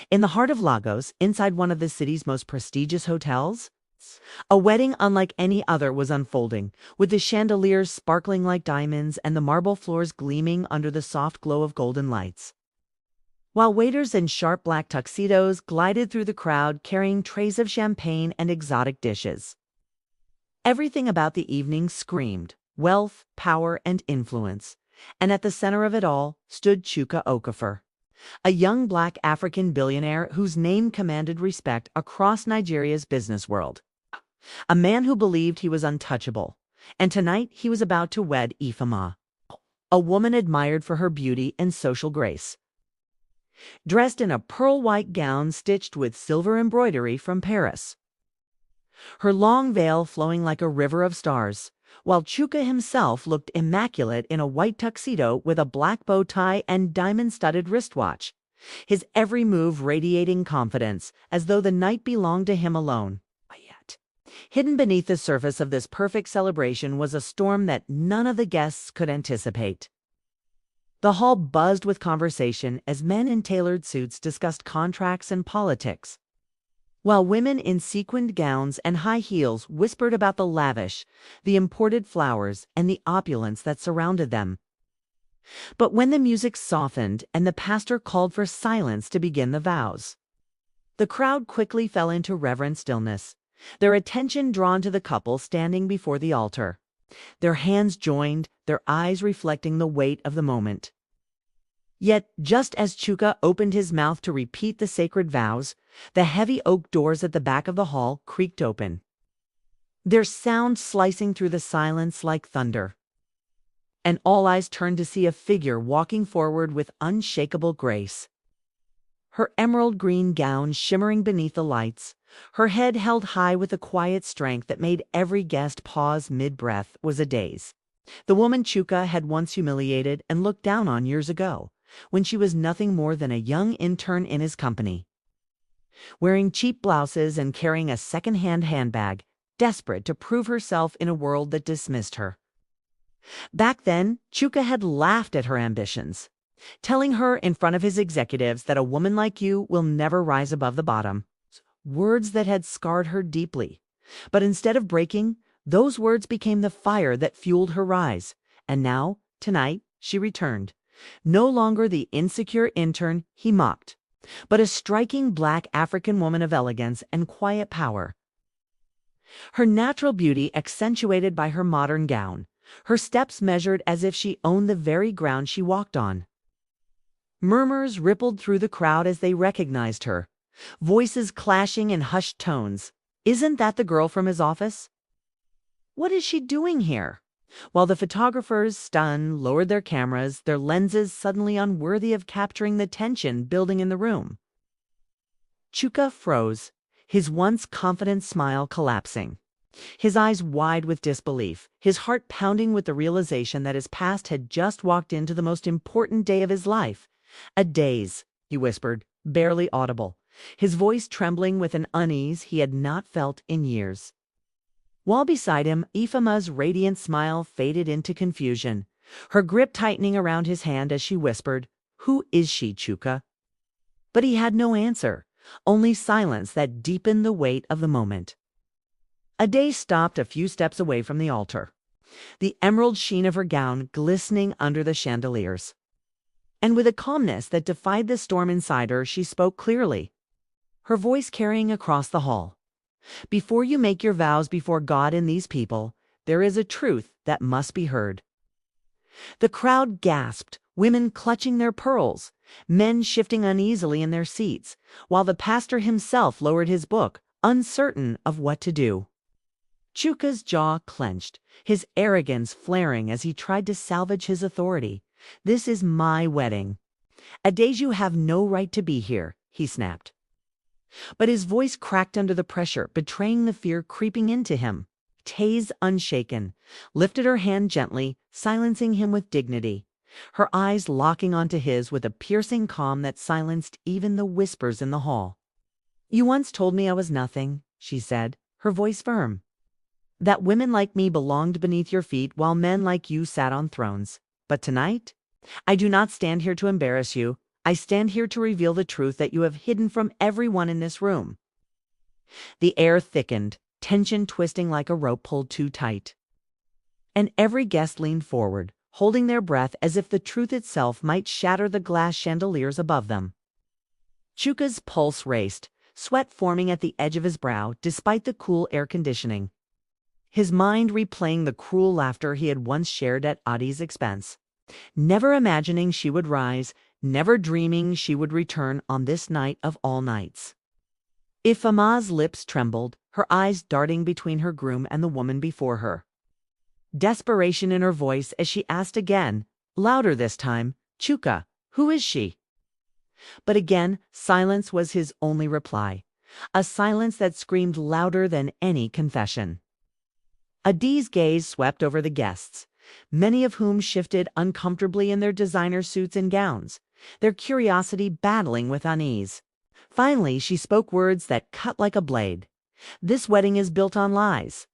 In the heart of Lagos, inside one of the city's most prestigious hotels, a wedding unlike any other was unfolding, with the chandeliers sparkling like diamonds and the marble floors gleaming under the soft glow of golden lights. While waiters in sharp black tuxedos glided through the crowd carrying trays of champagne and exotic dishes. Everything about the evening screamed wealth, power, and influence, and at the center of it all stood Chuka Okafor, a young black African billionaire whose name commanded respect across Nigeria's business world. A man who believed he was untouchable, and tonight he was about to wed Ifeoma, a woman admired for her beauty and social grace. Dressed in a pearl-white gown stitched with silver embroidery from Paris, her long veil flowing like a river of stars, while Chuka himself looked immaculate in a white tuxedo with a black bow tie and diamond-studded wristwatch, his every move radiating confidence, as though the night belonged to him alone. Yet, hidden beneath the surface of this perfect celebration was a storm that none of the guests could anticipate. The hall buzzed with conversation as men in tailored suits discussed contracts and politics, while women in sequined gowns and high heels whispered about the lavish, the imported flowers, and the opulence that surrounded them. But when the music softened and the pastor called for silence to begin the vows, the crowd quickly fell into reverent stillness, their attention drawn to the couple standing before the altar, their hands joined, their eyes reflecting the weight of the moment. Yet, just as Chuka opened his mouth to repeat the sacred vows, the heavy oak doors at the back of the hall creaked open, their sound slicing through the silence like thunder. And all eyes turned to see a figure walking forward with unshakable grace. Her emerald green gown shimmering beneath the lights, her head held high with a quiet strength that made every guest pause mid-breath, was a daze. The woman Chuka had once humiliated and looked down on years ago, when she was nothing more than a young intern in his company, wearing cheap blouses and carrying a second-hand handbag, desperate to prove herself in a world that dismissed her. Back then, Chuka had laughed at her ambitions, telling her in front of his executives that a woman like you will never rise above the bottom. Words that had scarred her deeply. But instead of breaking, those words became the fire that fueled her rise. And now, tonight, she returned, no longer the insecure intern he mocked, but a striking black African woman of elegance and quiet power. Her natural beauty accentuated by her modern gown, her steps measured as if she owned the very ground she walked on. Murmurs rippled through the crowd as they recognized her, voices clashing in hushed tones. Isn't that the girl from his office? What is she doing here? While the photographers, stunned, lowered their cameras, their lenses suddenly unworthy of capturing the tension building in the room. Chuka froze, his once confident smile collapsing, his eyes wide with disbelief, his heart pounding with the realization that his past had just walked into the most important day of his life. A daze, he whispered, barely audible, his voice trembling with an unease he had not felt in years. While beside him, Ifeoma's radiant smile faded into confusion, her grip tightening around his hand as she whispered, "Who is she, Chuka?" But he had no answer, only silence that deepened the weight of the moment. Ade stopped a few steps away from the altar, the emerald sheen of her gown glistening under the chandeliers. And with a calmness that defied the storm inside her, she spoke clearly, her voice carrying across the hall. Before you make your vows before God and these people, there is a truth that must be heard. The crowd gasped, women clutching their pearls, men shifting uneasily in their seats, while the pastor himself lowered his book, uncertain of what to do. Chuka's jaw clenched, his arrogance flaring as he tried to salvage his authority. "This is my wedding. Adeju have no right to be here," he snapped. But his voice cracked under the pressure, betraying the fear creeping into him. Taze, unshaken, lifted her hand gently, silencing him with dignity, her eyes locking onto his with a piercing calm that silenced even the whispers in the hall. "You once told me I was nothing," she said, her voice firm. "That women like me belonged beneath your feet while men like you sat on thrones. But tonight, I do not stand here to embarrass you. I stand here to reveal the truth that you have hidden from everyone in this room." The air thickened, tension twisting like a rope pulled too tight. And every guest leaned forward, holding their breath as if the truth itself might shatter the glass chandeliers above them. Chuka's pulse raced, sweat forming at the edge of his brow despite the cool air conditioning. His mind replaying the cruel laughter he had once shared at Adi's expense. Never imagining she would rise, never dreaming she would return on this night of all nights. Ifama's lips trembled, her eyes darting between her groom and the woman before her. Desperation in her voice as she asked again, louder this time, "Chuka, who is she?" But again, silence was his only reply, a silence that screamed louder than any confession. Adi's gaze swept over the guests, many of whom shifted uncomfortably in their designer suits and gowns, their curiosity battling with unease. Finally, she spoke words that cut like a blade. "This wedding is built on lies.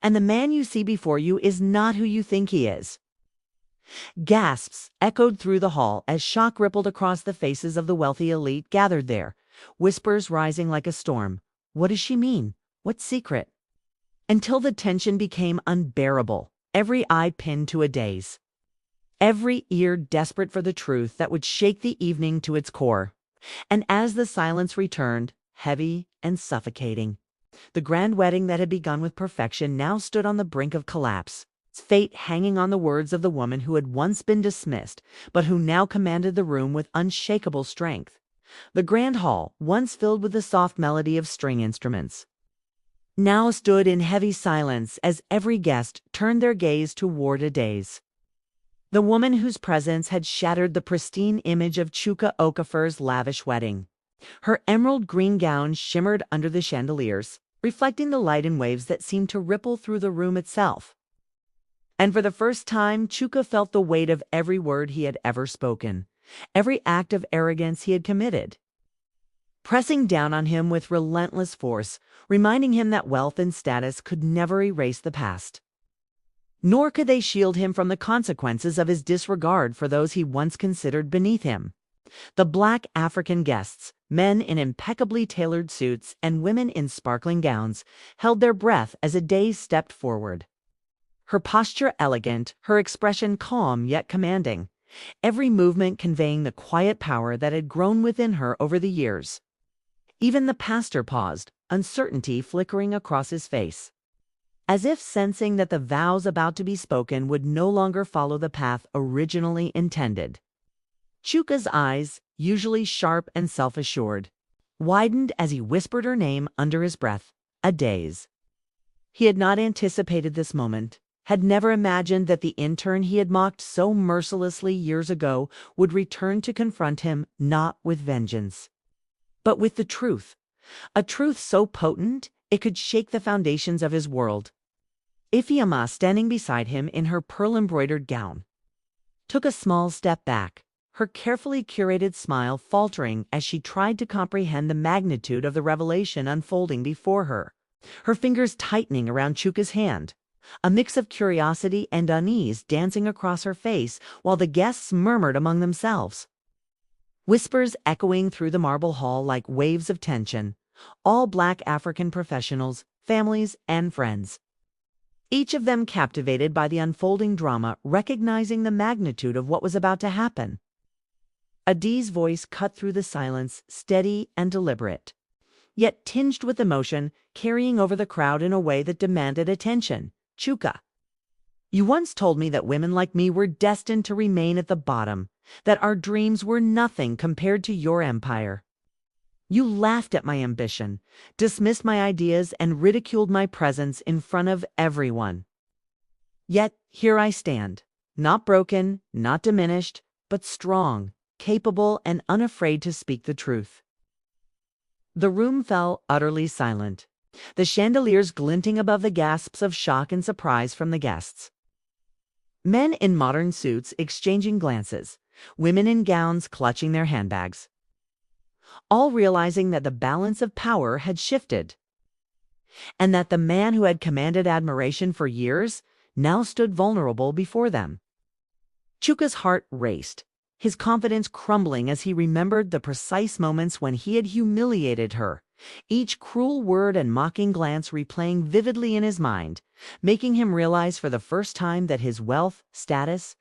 And the man you see before you is not who you think he is." Gasps echoed through the hall as shock rippled across the faces of the wealthy elite gathered there, whispers rising like a storm. What does she mean? What secret? Until the tension became unbearable, every eye pinned to a daze. Every ear desperate for the truth that would shake the evening to its core. And as the silence returned, heavy and suffocating, the grand wedding that had begun with perfection now stood on the brink of collapse, its fate hanging on the words of the woman who had once been dismissed, but who now commanded the room with unshakable strength. The grand hall, once filled with the soft melody of string instruments, now stood in heavy silence as every guest turned their gaze toward Adaze. The woman whose presence had shattered the pristine image of Chuka Okafor's lavish wedding. Her emerald green gown shimmered under the chandeliers, reflecting the light in waves that seemed to ripple through the room itself. And for the first time, Chuka felt the weight of every word he had ever spoken, every act of arrogance he had committed, pressing down on him with relentless force, reminding him that wealth and status could never erase the past. Nor could they shield him from the consequences of his disregard for those he once considered beneath him. The Black African guests, men in impeccably tailored suits and women in sparkling gowns, held their breath as Adaze stepped forward. Her posture elegant, her expression calm yet commanding, every movement conveying the quiet power that had grown within her over the years. Even the pastor paused, uncertainty flickering across his face, as if sensing that the vows about to be spoken would no longer follow the path originally intended. Chuka's eyes, usually sharp and self-assured, widened as he whispered her name under his breath, Adaze. He had not anticipated this moment, had never imagined that the intern he had mocked so mercilessly years ago would return to confront him not with vengeance, but with the truth, a truth so potent it could shake the foundations of his world. Ifeoma, standing beside him in her pearl-embroidered gown, took a small step back, her carefully curated smile faltering as she tried to comprehend the magnitude of the revelation unfolding before her, her fingers tightening around Chuka's hand, a mix of curiosity and unease dancing across her face while the guests murmured among themselves. Whispers echoing through the marble hall like waves of tension, all Black African professionals, families, and friends. Each of them captivated by the unfolding drama, recognizing the magnitude of what was about to happen. Adi's voice cut through the silence, steady and deliberate, yet tinged with emotion, carrying over the crowd in a way that demanded attention. "Chuka, you once told me that women like me were destined to remain at the bottom, that our dreams were nothing compared to your empire. You laughed at my ambition, dismissed my ideas, and ridiculed my presence in front of everyone. Yet here I stand, not broken, not diminished, but strong, capable, and unafraid to speak the truth." The room fell utterly silent, the chandeliers glinting above the gasps of shock and surprise from the guests. Men in modern suits exchanging glances, women in gowns clutching their handbags, all realizing that the balance of power had shifted, and that the man who had commanded admiration for years now stood vulnerable before them. Chuka's heart raced, his confidence crumbling as he remembered the precise moments when he had humiliated her, each cruel word and mocking glance replaying vividly in his mind, making him realize for the first time that his wealth, status,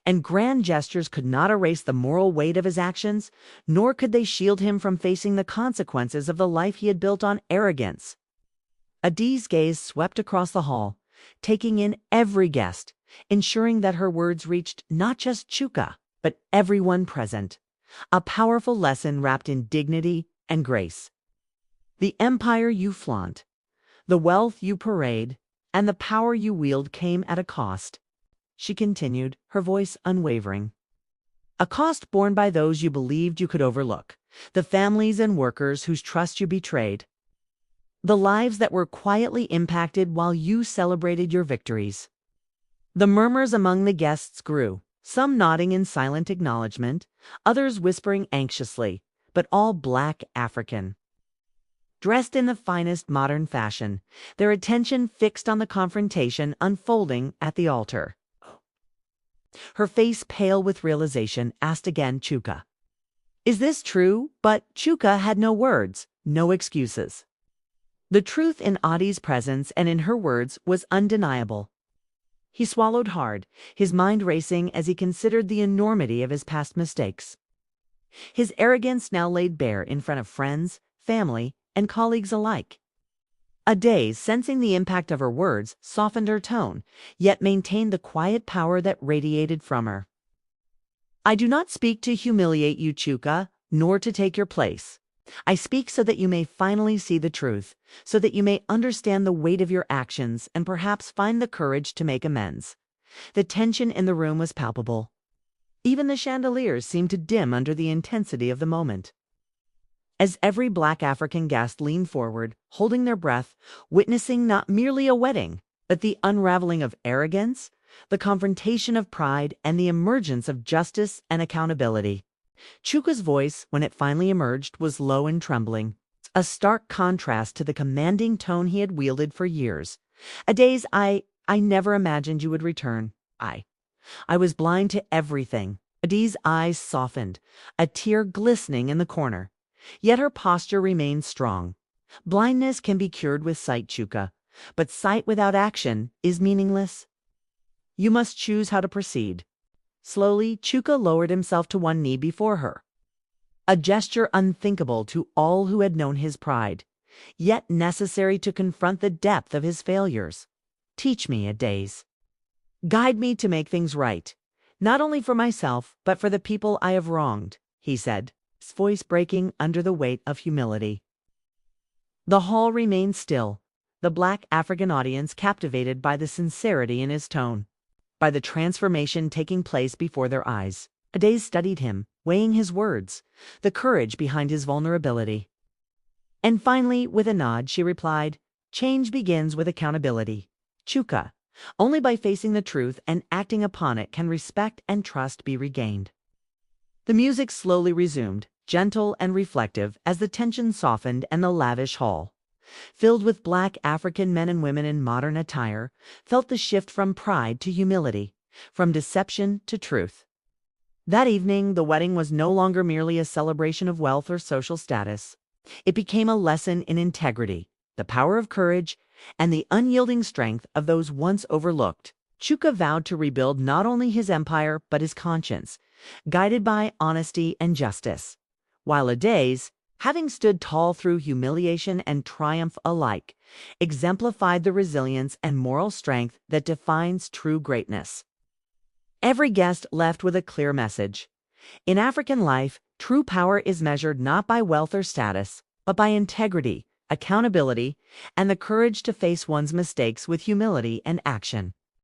and grand gestures could not erase the moral weight of his actions, nor could they shield him from facing the consequences of the life he had built on arrogance. Adi's gaze swept across the hall, taking in every guest, ensuring that her words reached not just Chuka, but everyone present. A powerful lesson wrapped in dignity and grace. The empire you flaunt, the wealth you parade, and the power you wield came at a cost, she continued, her voice unwavering. A cost borne by those you believed you could overlook, the families and workers whose trust you betrayed, the lives that were quietly impacted while you celebrated your victories. The murmurs among the guests grew, some nodding in silent acknowledgement, others whispering anxiously, but all Black African. Dressed in the finest modern fashion, their attention fixed on the confrontation unfolding at the altar. Her face pale with realization, asked again Chuka. Is this true? But Chuka had no words, no excuses. The truth in Adi's presence and in her words was undeniable. He swallowed hard, his mind racing as he considered the enormity of his past mistakes. His arrogance now laid bare in front of friends, family, and colleagues alike. Ade, sensing the impact of her words, softened her tone, yet maintained the quiet power that radiated from her. I do not speak to humiliate you, Chuka, nor to take your place. I speak so that you may finally see the truth, so that you may understand the weight of your actions and perhaps find the courage to make amends. The tension in the room was palpable. Even the chandeliers seemed to dim under the intensity of the moment. As every Black African guest leaned forward, holding their breath, witnessing not merely a wedding, but the unraveling of arrogance, the confrontation of pride, and the emergence of justice and accountability. Chuka's voice, when it finally emerged, was low and trembling, a stark contrast to the commanding tone he had wielded for years. Ada's I never imagined you would return. I was blind to everything. Adi's eyes softened, a tear glistening in the corner. Yet her posture remained strong. Blindness can be cured with sight, Chuka, but sight without action is meaningless. You must choose how to proceed. Slowly, Chuka lowered himself to one knee before her. A gesture unthinkable to all who had known his pride, yet necessary to confront the depth of his failures. Teach me, Ades. Guide me to make things right, not only for myself, but for the people I have wronged, he said, his voice breaking under the weight of humility. The hall remained still, the Black African audience captivated by the sincerity in his tone, by the transformation taking place before their eyes. Ades studied him, weighing his words, the courage behind his vulnerability. And finally, with a nod, she replied, Change begins with accountability. Chuka, only by facing the truth and acting upon it can respect and trust be regained. The music slowly resumed, gentle and reflective as the tension softened and the lavish hall, filled with Black African men and women in modern attire, felt the shift from pride to humility, from deception to truth. That evening, the wedding was no longer merely a celebration of wealth or social status. It became a lesson in integrity, the power of courage, and the unyielding strength of those once overlooked. Chuka vowed to rebuild not only his empire but his conscience, guided by honesty and justice, while Ades, having stood tall through humiliation and triumph alike, exemplified the resilience and moral strength that defines true greatness. Every guest left with a clear message. In African life, true power is measured not by wealth or status, but by integrity, accountability, and the courage to face one's mistakes with humility and action.